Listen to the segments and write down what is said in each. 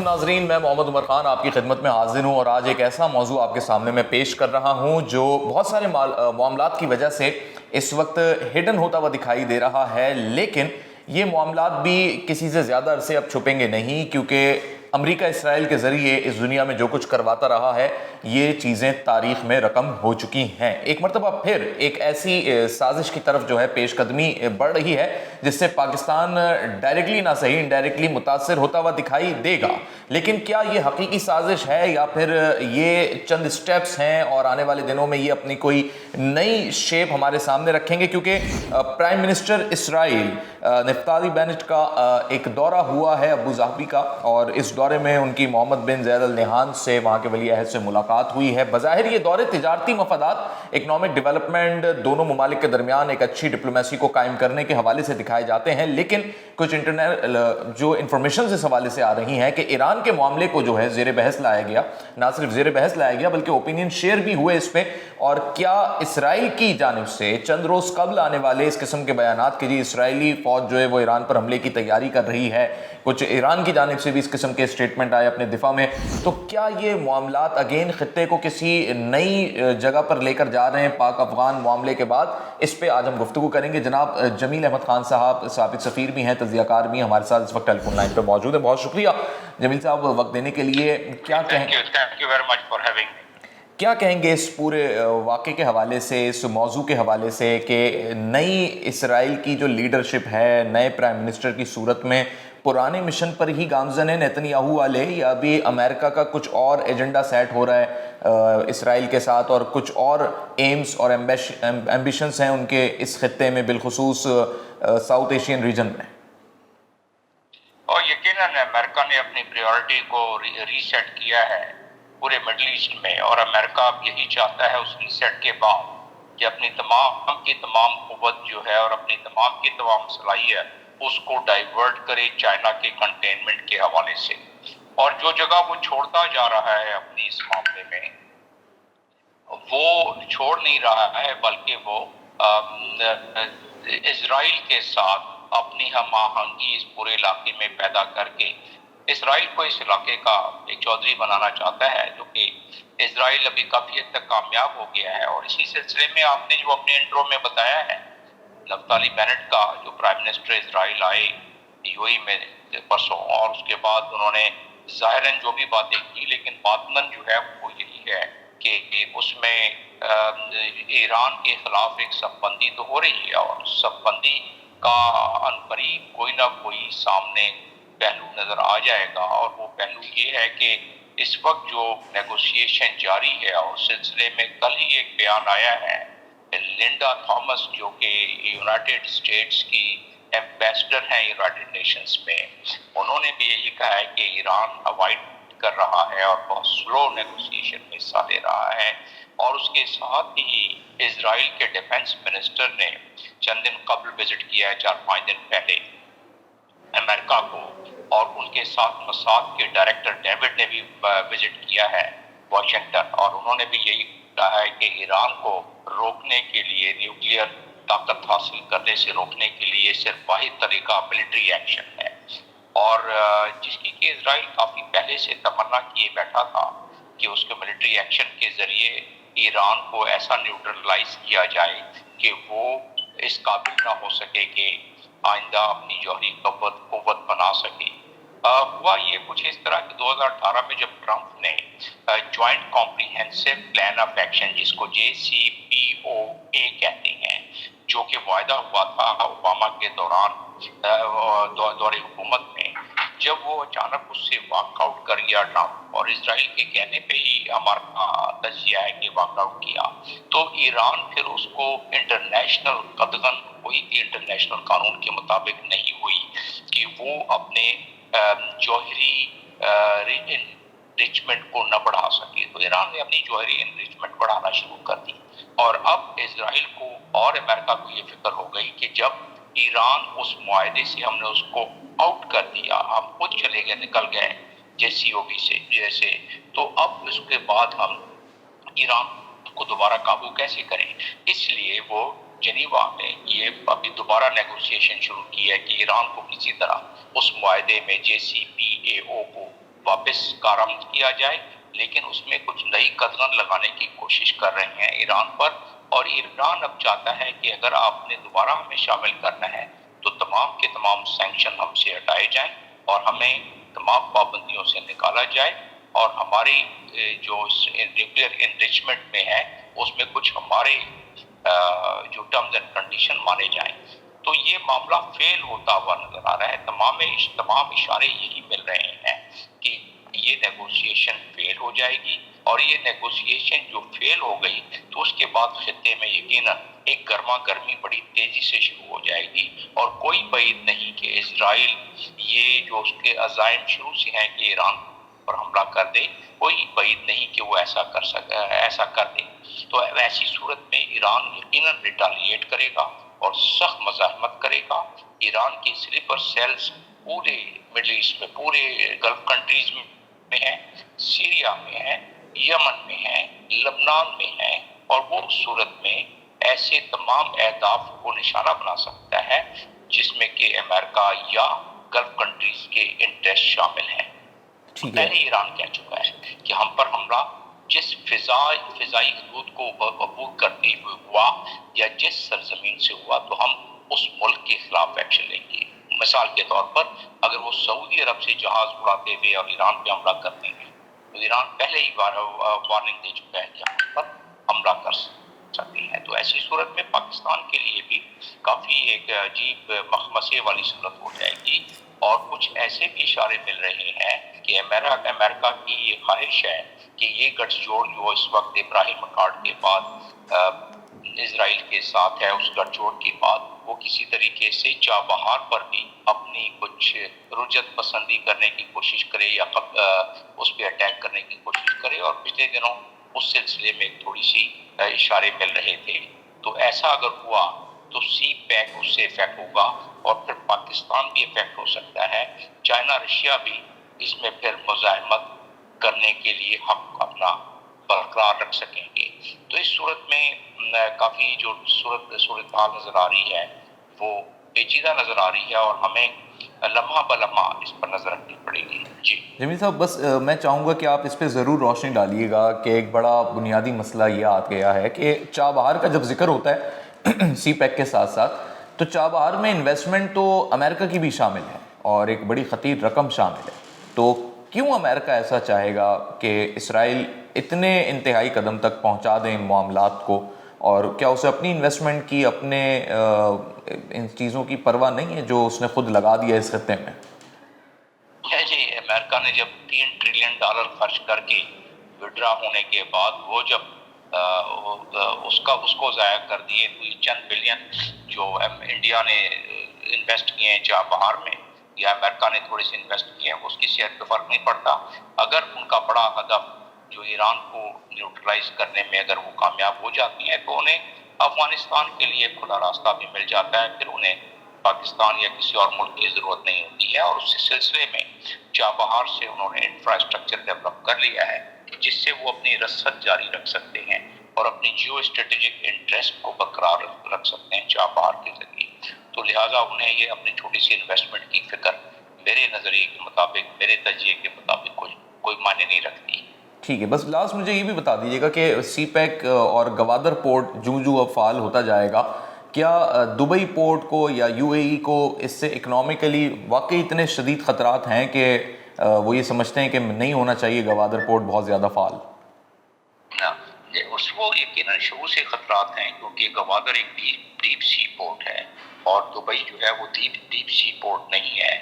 ناظرین، میں محمد عمر خان آپ کی خدمت میں حاضر ہوں اور آج ایک ایسا موضوع آپ کے سامنے میں پیش کر رہا ہوں جو بہت سارے معاملات کی وجہ سے اس وقت ہڈن ہوتا ہوا دکھائی دے رہا ہے، لیکن یہ معاملات بھی کسی سے زیادہ عرصے اب چھپیں گے نہیں، کیونکہ امریکہ اسرائیل کے ذریعے اس دنیا میں جو کچھ کرواتا رہا ہے یہ چیزیں تاریخ میں رقم ہو چکی ہیں۔ ایک مرتبہ پھر ایک ایسی سازش کی طرف جو ہے پیش قدمی بڑھ رہی ہے جس سے پاکستان ڈائریکٹلی نہ صحیح انڈائریکٹلی متاثر ہوتا ہوا دکھائی دے گا، لیکن کیا یہ حقیقی سازش ہے یا پھر یہ چند سٹیپس ہیں اور آنے والے دنوں میں یہ اپنی کوئی نئی شیپ ہمارے سامنے رکھیں گے؟ کیونکہ پرائم منسٹر اسرائیل نفتالی بینٹ کا ایک دورہ ہوا ہے ابو ظہبی کا، اور اس دورے میں ان کی محمد بن زاید ال نہیان سے، وہاں کے ولی عہد سے ملاقات ہوئی ہے۔ بظاہر یہ دورے تجارتی مفادات، اکنامک ڈیولپمنٹ، دونوں ممالک کے درمیان ایک اچھی ڈپلومیسی کو قائم کرنے کے حوالے سے دکھائے جاتے ہیں، لیکن کچھ جو انفارمیشنز اس حوالے سے آ رہی ہیں کہ ایران کے معاملے کو جو ہے زیر بحث لایا گیا، نہ صرف زیر بحث لایا گیا بلکہ اوپینین شیئر بھی ہوئے اس پہ، اور کیا اسرائیل کی جانب سے چند روز قبل آنے والے اس قسم کے بیانات کہ جی اسرائیلی فوج جو ہے وہ ایران پر حملے کی تیاری کر رہی ہے، کچھ ایران کی جانب سے بھی اس قسم کے اسٹیٹمنٹ آئے اپنے دفاع میں، تو کیا یہ معاملات اگین خطے کو کسی نئی جگہ پر لے کر جا رہے ہیں پاک افغان معاملے کے بعد؟ اس پہ آج ہم گفتگو کریں گے۔ جناب جمیل احمد خان صاحب سابق سفیر بھی ہیں، تجزیہ کار بھی ہیں، ہمارے ساتھ اس وقت ٹیلی فون لائن پہ موجود ہیں۔ بہت شکریہ جمیل صاحب وقت دینے کے لیے۔ کیا کہیں گے اس پورے واقعے کے حوالے سے، اس موضوع کے حوالے سے کہ نئی اسرائیل کی جو لیڈرشپ ہے نئے پرائم منسٹر کی صورت میں پرانے مشن پر ہی گامزن ہے نیتن یاہو والے، یا ابھی امریکہ کا کچھ اور ایجنڈا سیٹ ہو رہا ہے اسرائیل کے ساتھ، اور کچھ اور ایمز اور ایمبیشنز ہیں ان کے اس خطے میں، بالخصوص ساؤتھ ایشین ریجن میں؟ اور یقیناً امریکہ نے اپنی پریورٹی کو ریسیٹ کیا ہے پورے مڈل ایسٹ میں، اور امریکہ اب یہی چاہتا ہے اس ریسیٹ کے بعد کہ اپنی تمام کی تمام قوت جو ہے اور اپنی تمام کی تمام صلاحیت اس کو ڈائیورٹ کرے چائنا کے کنٹینمنٹ کے حوالے سے، اور جو جگہ وہ چھوڑتا جا رہا ہے اپنی اس معاملے میں وہ چھوڑ نہیں رہا ہے، بلکہ وہ اسرائیل کے ساتھ اپنی ہم آہنگی اس پورے علاقے میں پیدا کر کے اسرائیل کو اس علاقے کا ایک چودھری بنانا چاہتا ہے، جو کہ اسرائیل ابھی کافی حد تک کامیاب ہو گیا ہے۔ اور اسی سلسلے میں آپ نے جو اپنے انٹرو میں بتایا ہے نفتالی بینٹ کا، جو پرائم منسٹر اسرائیل آئے یو اے میں پرسوں، اور اس کے بعد انہوں نے ظاہراً جو بھی باتیں کی، لیکن باطناً جو ہے وہ یہی ہے کہ اس میں ایران کے خلاف ایک صف بندی تو ہو رہی ہے، اور صف بندی کا عنقریب کوئی نہ کوئی سامنے پہلو نظر آ جائے گا، اور وہ پہلو یہ ہے کہ اس وقت جو نیگوسیشن جاری ہے، اور اس سلسلے میں کل ہی ایک بیان آیا ہے لنڈا تھامس جو کہ یونائٹڈ اسٹیٹس کی ایمبیسڈر ہیں یونائٹڈ نیشنز میں، انہوں نے بھی یہی کہا ہے کہ ایران اوائڈ کر رہا ہے اور بہت سلو نیگوسیشن میں حصہ لے رہا ہے۔ اور اس کے ساتھ ہی اسرائیل کے ڈیفنس منسٹر نے چند دن قبل وزٹ کیا ہے، 4-5 دن پہلے امریکہ کو، اور ان کے ساتھ موساد کے ڈائریکٹر ڈیوڈ نے بھی وزٹ کیا ہے واشنگٹن، اور انہوں نے بھی یہی کہا ہے کہ ایران کو روکنے کے لیے، نیوکلیئر طاقت حاصل کرنے سے روکنے کے لیے صرف واحد طریقہ ملٹری ایکشن ہے، اور جس کی کہ اسرائیل کافی پہلے سے تمنا کیے بیٹھا تھا کہ اس کے ملٹری ایکشن کے ذریعے ایران کو ایسا نیوٹرلائز کیا جائے کہ وہ اس قابل نہ ہو سکے کہ آئندہ اپنی جوہری قوت بنا سکے۔ ہوا یہ کچھ اس طرح کہ 2018 میں جب ٹرمپ نے joint comprehensive plan of action, جس کو JCPOA کہتے ہیں، جو کہ معاہدہ ہوا تھا اوباما کے دوران دور حکومت میں، جب وہ اچانک اس سے واک آؤٹ کر گیا ٹرمپ، اور اسرائیل کے کہنے پہ ہی ہمارا تجزیہ ہے کہ واک آؤٹ کیا، تو ایران پھر اس کو انٹرنیشنل قدغن ہوئی کہ انٹرنیشنل قانون کے مطابق نہیں ہوئی کہ وہ اپنے جوہری انریچمنٹ کو نہ بڑھا سکے، تو ایران نے اپنی جوہری انریچمنٹ بڑھانا شروع کر دی، اور اب اسرائیل کو اور امریکہ کو یہ فکر ہو گئی کہ جب ایران اس معاہدے سے ہم نے اس کو آؤٹ کر دیا، ہم خود چلے گئے، نکل گئے JCPOA سے جیسے، تو اب اس کے بعد ہم ایران کو دوبارہ قابو کیسے کریں؟ اس لیے وہ جنیوا میں یہ ابھی دوبارہ نیگوسیشن شروع کی ہے کہ ایران کو کسی طرح اس معاہدے میں JCPOA کو واپس کارآمد کیا جائے، لیکن اس میں کچھ نئی قدغن لگانے کی کوشش کر رہے ہیں ایران پر، اور ایران اب چاہتا ہے کہ اگر آپ نے دوبارہ ہمیں شامل کرنا ہے تو تمام کے تمام سینکشن ہم سے ہٹائے جائیں اور ہمیں تمام پابندیوں سے نکالا جائے، اور ہماری جو نیوکلیئر انریچمنٹ میں ہے اس میں کچھ ہمارے جو ٹرمز اینڈ کنڈیشن مانے جائیں۔ تو یہ معاملہ فیل ہوتا ہوا نظر آ رہا ہے، تمام اشارے یہی مل رہے ہیں کہ یہ نیگوسیشن فیل ہو جائے گی، اور یہ نیگوسیشن جو فیل ہو گئی تو اس کے بعد خطے میں یقیناً ایک گرما گرمی بڑی تیزی سے شروع ہو جائے گی، اور کوئی بعید نہیں کہ اسرائیل یہ جو اس کے عزائم شروع سے ہیں کہ ایران پر حملہ کر دے، کوئی بعید نہیں کہ وہ ایسا کر دے۔ تو ایسی صورت میں ایران یقیناً ریٹالیٹ کرے گا اور سخت مزاحمت کرے گا۔ ایران کی سلیپر سیلز پورے مڈل ایسٹ میں، پورے گلف کنٹریز میں ہیں، سیریا میں ہیں، یمن میں ہیں، لبنان میں ہیں، اور وہ اس صورت میں ایسے تمام اہداف کو نشانہ بنا سکتا ہے جس میں کہ امریکہ یا گلف کنٹریز کے انٹرسٹ شامل ہیں۔ پہلے ایران کہہ چکا ہے کہ ہم پر حملہ جس فضائی حدود کو عبور کرتے ہوئے ہوا یا جس سرزمین سے ہوا تو ہم اس ملک کے خلاف ایکشن لیں گے۔ مثال کے طور پر اگر وہ سعودی عرب سے جہاز اڑاتے ہوئے اور ایران پہ حملہ کرتے ہیں تو ایران پہلے ہی وارننگ دے چکا ہے کہ ہم پر حملہ کر سکتے ہیں۔ تو ایسی صورت میں پاکستان کے لیے بھی کافی ایک عجیب مخمصے والی صورت ہو جائے گی، اور کچھ ایسے بھی اشارے مل رہے ہیں کہ امریکہ کی یہ خواہش ہے کہ یہ گٹھ جوڑ جو اس وقت ابراہیم اکارڈ کے بعد اسرائیل کے ساتھ ہے، اس گٹھ جوڑ کے بعد وہ کسی طریقے سے چابہار پر بھی اپنی کچھ رجعت پسندی کرنے کی کوشش کرے یا اس پہ اٹیک کرنے کی کوشش کرے، اور پچھلے دنوں اس سلسلے میں تھوڑی سی اشارے مل رہے تھے۔ تو ایسا اگر ہوا تو سی پیک اس سے افیکٹ ہوگا، اور پھر پاکستان بھی افیکٹ ہو سکتا ہے، چائنا رشیا بھی اس میں پھر مزاحمت کرنے کے لیے حق اپنا برقرار رکھ سکیں گے۔ تو اس صورت میں کافی جو صورتحال نظر آ رہی ہے وہ پیچیدہ نظر آ رہی ہے، اور ہمیں لمحہ بلمحہ اس پر نظر رکھنی پڑے گی۔ جی جمیل صاحب، بس میں چاہوں گا کہ آپ اس پہ ضرور روشنی ڈالیے گا کہ ایک بڑا بنیادی مسئلہ یہ آ گیا ہے کہ چابہار کا جب ذکر ہوتا ہے سی پیک کے ساتھ ساتھ، تو چابہار میں انویسٹمنٹ تو امریکہ کی بھی شامل ہے اور ایک بڑی خطیر رقم شامل ہے۔ تو کیوں امریکہ ایسا چاہے گا کہ اسرائیل اتنے انتہائی قدم تک پہنچا دیں ان معاملات کو، اور کیا اسے اپنی انویسٹمنٹ کی، اپنے ان چیزوں کی پرواہ نہیں ہے جو اس نے خود لگا دیا اس خطے میں؟ جی، امریکہ نے جب $3 ٹریلین خرچ کر کے وڈرا ہونے کے بعد وہ جب اس کو ضائع کر دیے تو یہ چند بلین جو انڈیا نے انویسٹ کیے ہیں چابہار میں یا امریکہ نے تھوڑے سے انویسٹ کیے ہیں، اس کی صحت پہ فرق نہیں پڑتا۔ اگر ان کا بڑا ہدف جو ایران کو نیوٹرلائز کرنے میں اگر وہ کامیاب ہو جاتی ہیں تو انہیں افغانستان کے لیے کھلا راستہ بھی مل جاتا ہے، پھر انہیں پاکستان یا کسی اور ملک کی ضرورت نہیں ہوتی ہے، اور اس سلسلے میں چابہار سے انہوں نے انفراسٹرکچر ڈیولپ کر لیا ہے جس سے وہ اپنی رسد جاری رکھ سکتے ہیں اور اپنی جیو اسٹریٹجک انٹرسٹ کو برقرار رکھ سکتے ہیں چابہار کے ذریعے۔ تو لہٰذا انہیں یہ اپنی چھوٹی سی انویسٹمنٹ کی فکر میرے نظریے کے مطابق، میرے تجزیے کے مطابق کوئی معنی نہیں رکھتی۔ ٹھیک ہے، بس لاسٹ مجھے یہ بھی بتا دیجیے گا کہ سی پیک اور گوادر پورٹ جو اب فعال ہوتا جائے گا، کیا دبئی پورٹ کو یا یو اے ای کو اس سے اکنامکلی واقعی اتنے شدید خطرات ہیں کہ وہ یہ سمجھتے ہیں کہ نہیں ہونا چاہیے گوادر پورٹ بہت زیادہ فعال؟ اس کو یقیناً شروع سے خطرات ہیں، کیونکہ گوادر ایک ڈیپ سی پورٹ ہے اور دبئی جو ہے وہ ڈیپ سی پورٹ نہیں ہے۔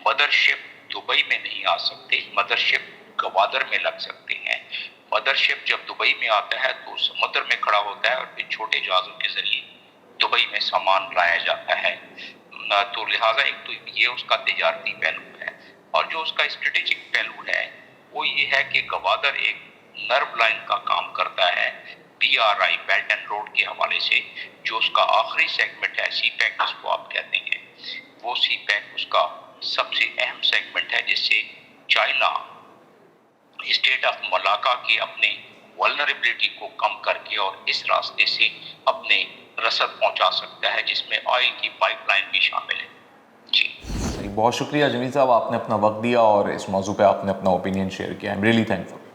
مدر شپ دبئی میں نہیں آ سکتے، مدر شپ گوادر میں لگ سکتے ہیں۔ مدر شپ جب دبئی میں آتا ہے تو سمندر میں کھڑا ہوتا ہے اور پھر چھوٹے جہازوں کے ذریعے دبئی میں سامان لایا جاتا ہے۔ تو لہٰذا ایک تو یہ اس کا تجارتی پہلو ہے، اور جو اس کا اسٹریٹجک پہلو ہے وہ یہ ہے کہ گوادر ایک نرو لائن کا کام کرتا ہے BRI بیلٹ اینڈ روڈ کے حوالے سے، جو اس کا آخری سیگمنٹ ہے سی پیک جس کو آپ کہتے ہیں، وہ سی پیک اس کا سب سے اہم سیگمنٹ ہے جس سے چائنا اسٹیٹ آف ملاکا کی اپنے ولنریبلٹی کو کم کر کے اور اس راستے سے اپنے رسد پہنچا سکتا ہے، جس میں آئل کی پائپ لائن بھی شامل ہے۔ جی بہت شکریہ جمیل صاحب، آپ نے اپنا وقت دیا اور اس موضوع پہ آپ نے اپنا اوپینین شیئر کیا. I am really thankful.